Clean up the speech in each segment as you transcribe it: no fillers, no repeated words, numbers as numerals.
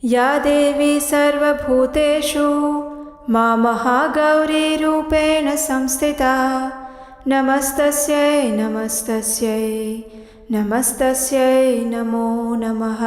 या देवी सर्वभूतेषु मां महागौरीरूपेण संस्थिता नमस्तस्यै नमस्तस्यै नमस्तस्यै नमो नमः।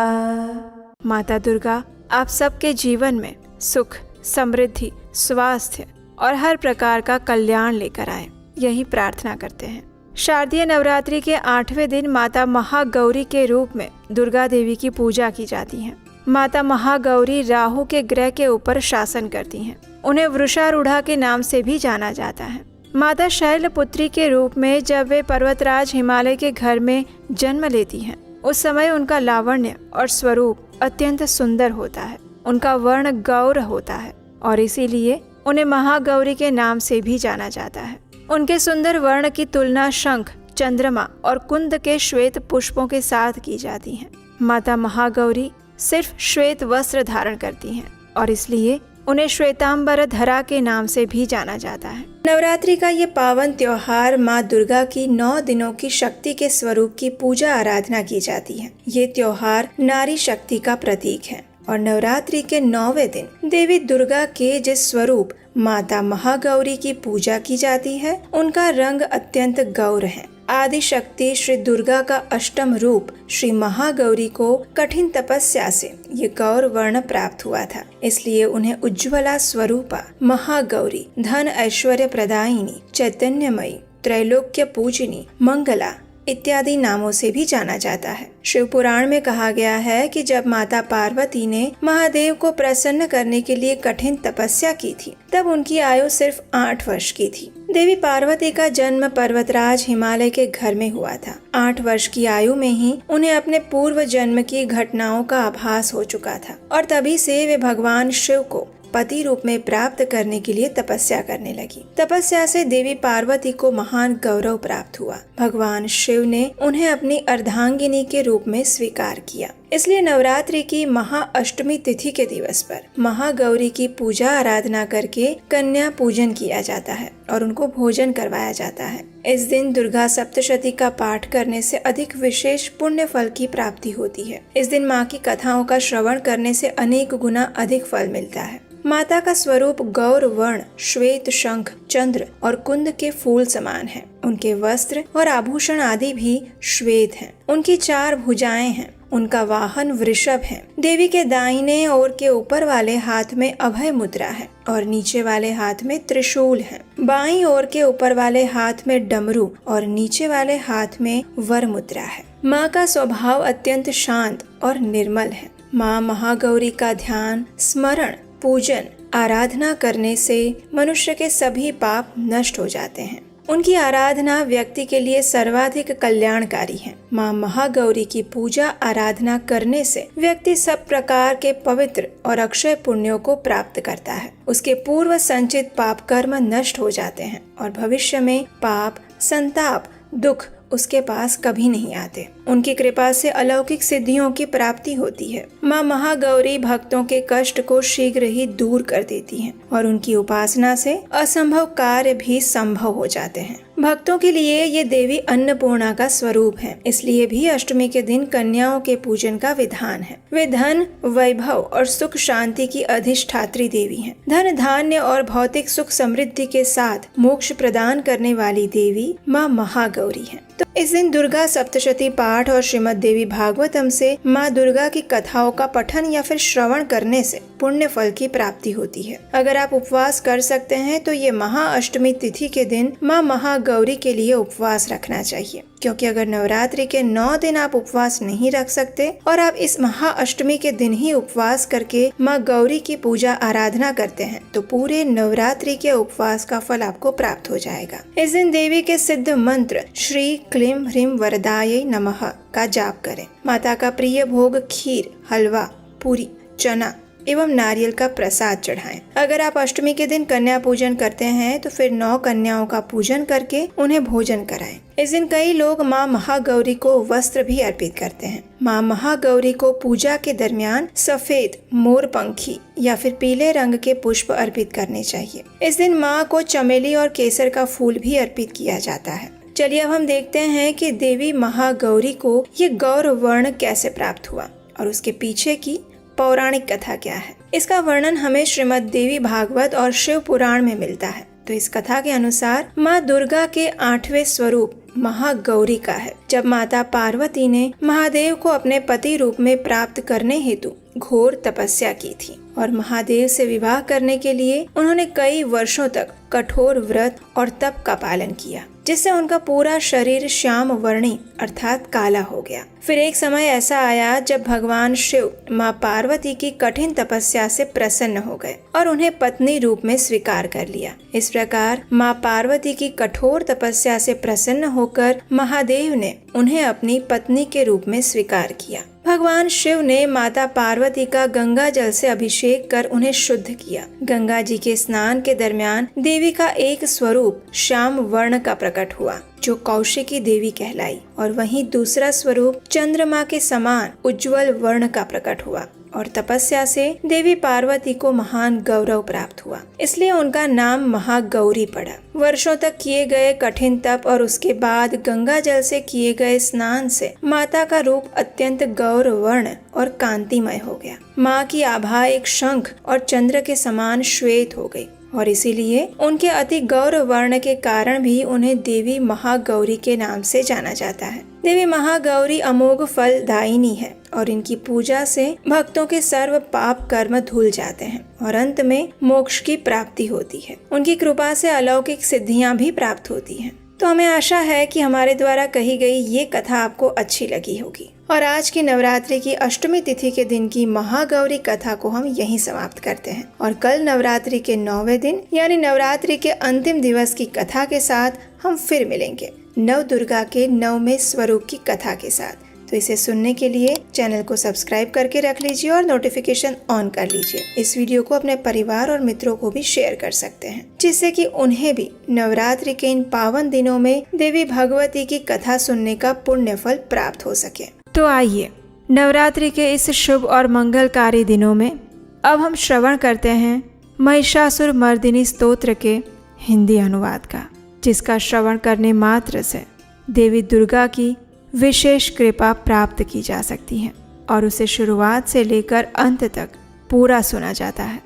माता दुर्गा आप सबके जीवन में सुख, समृद्धि, स्वास्थ्य और हर प्रकार का कल्याण लेकर आए, यही प्रार्थना करते हैं। शारदीय नवरात्रि के 8वें दिन माता महागौरी के रूप में दुर्गा देवी की पूजा की जाती है। माता महागौरी राहु के ग्रह के ऊपर शासन करती हैं। उन्हें वृषारूढ़ा के नाम से भी जाना जाता है। माता शैलपुत्री के रूप में जब वे पर्वतराज हिमालय के घर में जन्म लेती हैं, उस समय उनका लावण्य और स्वरूप अत्यंत सुंदर होता है। उनका वर्ण गौर होता है और इसीलिए उन्हें महागौरी के नाम से भी जाना जाता है। उनके सुंदर वर्ण की तुलना शंख, चंद्रमा और कुंद के श्वेत पुष्पों के साथ की जाती है। माता महागौरी सिर्फ श्वेत वस्त्र धारण करती हैं और इसलिए उन्हें श्वेतांबर धरा के नाम से भी जाना जाता है। नवरात्रि का ये पावन त्योहार माँ दुर्गा की 9 दिनों की शक्ति के स्वरूप की पूजा आराधना की जाती है। ये त्योहार नारी शक्ति का प्रतीक है और नवरात्रि के 9वें दिन देवी दुर्गा के जिस स्वरूप माता महागौरी की पूजा की जाती है, उनका रंग अत्यंत गौर है। आदि शक्ति श्री दुर्गा का अष्टम रूप श्री महागौरी को कठिन तपस्या से ये गौर वर्ण प्राप्त हुआ था, इसलिए उन्हें उज्ज्वला स्वरूपा, महागौरी, धन ऐश्वर्य प्रदायिनी, चैतन्यमयी, त्रैलोक्य पूजनी, मंगला इत्यादि नामों से भी जाना जाता है। शिव पुराण में कहा गया है कि जब माता पार्वती ने महादेव को प्रसन्न करने के लिए कठिन तपस्या की थी, तब उनकी आयु सिर्फ 8 वर्ष की थी। देवी पार्वती का जन्म पर्वतराज हिमालय के घर में हुआ था। 8 वर्ष की आयु में ही उन्हें अपने पूर्व जन्म की घटनाओं का आभास हो चुका था और तभी से वे भगवान शिव को पति रूप में प्राप्त करने के लिए तपस्या करने लगी। तपस्या से देवी पार्वती को महान गौरव प्राप्त हुआ। भगवान शिव ने उन्हें अपनी अर्धांगिनी के रूप में स्वीकार किया। इसलिए नवरात्रि की महाअष्टमी तिथि के दिवस पर महागौरी की पूजा आराधना करके कन्या पूजन किया जाता है और उनको भोजन करवाया जाता है। इस दिन दुर्गा सप्तशती का पाठ करने से अधिक विशेष पुण्य फल की प्राप्ति होती है। इस दिन माँ की कथाओं का श्रवण करने से अनेक गुना अधिक फल मिलता है। माता का स्वरूप गौर वर्ण, श्वेत, शंख, चंद्र और कुंद के फूल समान है। उनके वस्त्र और आभूषण आदि भी श्वेत हैं। उनकी 4 भुजाएं हैं। उनका वाहन वृषभ है। देवी के दाहिने ओर के ऊपर वाले हाथ में अभय मुद्रा है और नीचे वाले हाथ में त्रिशूल है। बाईं ओर के ऊपर वाले हाथ में डमरू और नीचे वाले हाथ में वर मुद्रा है। माँ का स्वभाव अत्यंत शांत और निर्मल है। माँ महागौरी का ध्यान, स्मरण, पूजन, आराधना करने से मनुष्य के सभी पाप नष्ट हो जाते हैं। उनकी आराधना व्यक्ति के लिए सर्वाधिक कल्याणकारी है। माँ महागौरी की पूजा आराधना करने से व्यक्ति सब प्रकार के पवित्र और अक्षय पुण्यों को प्राप्त करता है। उसके पूर्व संचित पाप कर्म नष्ट हो जाते हैं और भविष्य में पाप, संताप, दुख उसके पास कभी नहीं आते। उनकी कृपा से अलौकिक सिद्धियों की प्राप्ति होती है। माँ महागौरी भक्तों के कष्ट को शीघ्र ही दूर कर देती हैं और उनकी उपासना से असंभव कार्य भी संभव हो जाते हैं। भक्तों के लिए ये देवी अन्नपूर्णा का स्वरूप है, इसलिए भी अष्टमी के दिन कन्याओं के पूजन का विधान है। वे धन, वैभव और सुख शांति की अधिष्ठात्री देवी हैं। धन, धान्य और भौतिक सुख समृद्धि के साथ मोक्ष प्रदान करने वाली देवी माँ महागौरी है। तो इस दिन दुर्गा सप्तशती पाठ और श्रीमद् देवी भागवतम से माँ दुर्गा की कथाओं का पठन या फिर श्रवण करने से पुण्य फल की प्राप्ति होती है। अगर आप उपवास कर सकते हैं तो ये महाअष्टमी तिथि के दिन माँ महागौरी के लिए उपवास रखना चाहिए, क्योंकि अगर नवरात्रि के 9 दिन आप उपवास नहीं रख सकते और आप इस महाअष्टमी के दिन ही उपवास करके माँ गौरी की पूजा आराधना करते हैं तो पूरे नवरात्रि के उपवास का फल आपको प्राप्त हो जाएगा। इस दिन देवी के सिद्ध मंत्र श्री क्लीं ह्रीं वरदायै नमः का जाप करें। माता का प्रिय भोग खीर, हलवा, पूरी, चना एवं नारियल का प्रसाद चढ़ाएं। अगर आप अष्टमी के दिन कन्या पूजन करते हैं तो फिर 9 कन्याओं का पूजन करके उन्हें भोजन कराएं। इस दिन कई लोग माँ महागौरी को वस्त्र भी अर्पित करते हैं। माँ महागौरी को पूजा के दरमियान सफेद, मोरपंखी या फिर पीले रंग के पुष्प अर्पित करने चाहिए। इस दिन माँ को चमेली और केसर का फूल भी अर्पित किया जाता है। चलिए अब हम देखते हैं कि देवी महागौरी को ये गौर वर्ण कैसे प्राप्त हुआ और उसके पीछे की पौराणिक कथा क्या है? इसका वर्णन हमें श्रीमद् देवी भागवत और शिव पुराण में मिलता है। तो इस कथा के अनुसार माँ दुर्गा के 8वें स्वरूप महागौरी का है। जब माता पार्वती ने महादेव को अपने पति रूप में प्राप्त करने हेतु घोर तपस्या की थी और महादेव से विवाह करने के लिए उन्होंने कई वर्षों तक कठोर व्रत और तप का पालन किया, जिससे उनका पूरा शरीर श्याम वर्णी अर्थात काला हो गया। फिर एक समय ऐसा आया जब भगवान शिव माँ पार्वती की कठिन तपस्या से प्रसन्न हो गए और उन्हें पत्नी रूप में स्वीकार कर लिया। इस प्रकार माँ पार्वती की कठोर तपस्या से प्रसन्न होकर महादेव ने उन्हें अपनी पत्नी के रूप में स्वीकार किया। भगवान शिव ने माता पार्वती का गंगा जल से अभिषेक कर उन्हें शुद्ध किया। गंगा जी के स्नान के दरमियान देवी का एक स्वरूप श्याम वर्ण का प्रकट हुआ, जो कौशिकी देवी कहलाई, और वहीं दूसरा स्वरूप चंद्रमा के समान उज्जवल वर्ण का प्रकट हुआ और तपस्या से देवी पार्वती को महान गौरव प्राप्त हुआ, इसलिए उनका नाम महागौरी पड़ा। वर्षों तक किए गए कठिन तप और उसके बाद गंगा जल से किए गए स्नान से माता का रूप अत्यंत गौर वर्ण और कांतिमय हो गया। माँ की आभा एक शंख और चंद्र के समान श्वेत हो गई और इसीलिए उनके अति गौर वर्ण के कारण भी उन्हें देवी महागौरी के नाम से जाना जाता है। देवी महागौरी अमोघ फलदायिनी है और इनकी पूजा से भक्तों के सर्व पाप कर्म धुल जाते हैं और अंत में मोक्ष की प्राप्ति होती है। उनकी कृपा से अलौकिक सिद्धियां भी प्राप्त होती हैं। तो हमें आशा है कि हमारे द्वारा कही गई ये कथा आपको अच्छी लगी होगी और आज की नवरात्रि की अष्टमी तिथि के दिन की महागौरी कथा को हम यहीं समाप्त करते हैं और कल नवरात्रि के 9वें दिन यानी नवरात्रि के अंतिम दिवस की कथा के साथ हम फिर मिलेंगे, नव दुर्गा के 9वें स्वरूप की कथा के साथ। तो इसे सुनने के लिए चैनल को सब्सक्राइब करके रख लीजिए और नोटिफिकेशन ऑन कर लीजिए। इस वीडियो को अपने परिवार और मित्रों को भी शेयर कर सकते हैं, जिससे कि उन्हें भी नवरात्रि के इन पावन दिनों में देवी भगवती की कथा सुनने का पुण्य फल प्राप्त हो सके। तो आइए नवरात्रि के इस शुभ और मंगलकारी दिनों में अब हम श्रवण करते हैं महिषासुर मर्दिनी स्तोत्र के हिंदी अनुवाद का, जिसका श्रवण करने मात्र से देवी दुर्गा की विशेष कृपा प्राप्त की जा सकती है और उसे शुरुआत से लेकर अंत तक पूरा सुना जाता है।